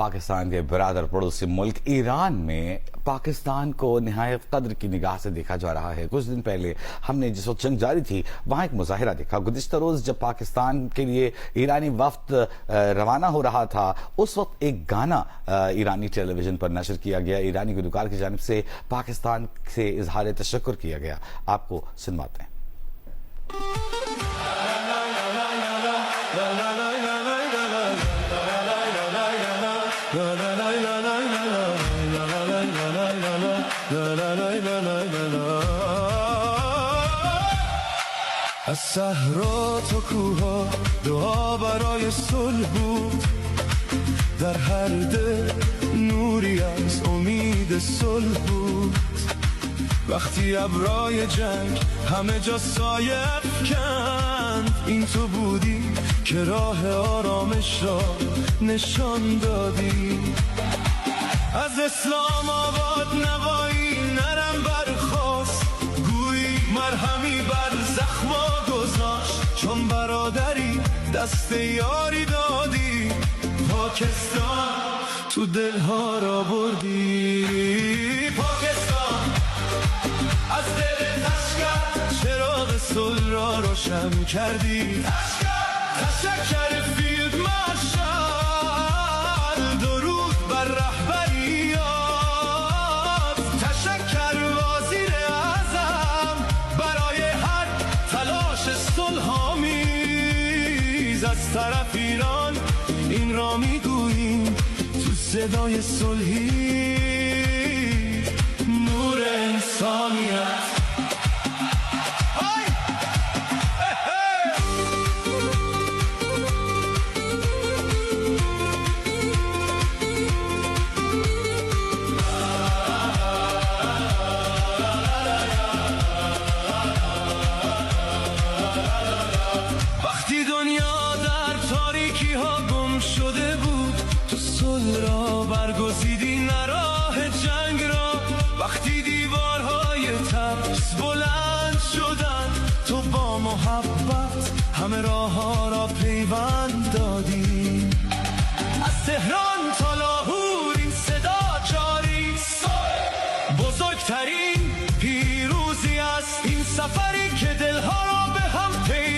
पाकिस्तान के बरादर पड़ोसी मुल्क ईरान में पाकिस्तान को निहायत कद्र की निगाह से देखा जा रहा है। कुछ दिन पहले हमने जिस वक्त जंग जारी थी वहां एक मुजाहिरा देखा। गुज़िश्ता रोज जब पाकिस्तान के लिए ईरानी वफ्द रवाना हो रहा था उस वक्त एक गाना ईरानी टेलीविजन पर नशर किया गया। ईरानी गुलकार की जानिब से पाकिस्तान से इजहार तशक्कुर किया गया। आपको सुनवाते हैं। از صحرا تا کوها دعا برای صلح بود، در هر دل نوری از امید صلح بود. وقتی ابرای جنگ همه جا سایه افکند، این تو بودی که راه آرامش را نشان دادی. از اسلام آباد نوایی نرم برخواست، گویی مرهمی بر زخما گذاشت. چون برادری دست یاری دادی، پاکستان تو دلها را بردی. پاکستان از دل تشکر چراغ صلح را روشن کردی. تشکر فیلد مارشال، درود بر رهبریات. تشکر وزیر اعظم برای هر تلاش صلح‌آمیز. از طرف ایران این را میگوییم تو صدای صلحی، نور انسانیت. وقتی دنیا در تاریکی ها گم شده بود، تو صلح را برگزیدی نه راه جنگ را. وقتی دیوارهای ترس بلند شدن، تو با محبت همه راه ها را پیوند دادی. از تهران تا لاهور این صدا جاری، بزرگترین پیروزی است این سفری که دلها را به هم پیوند.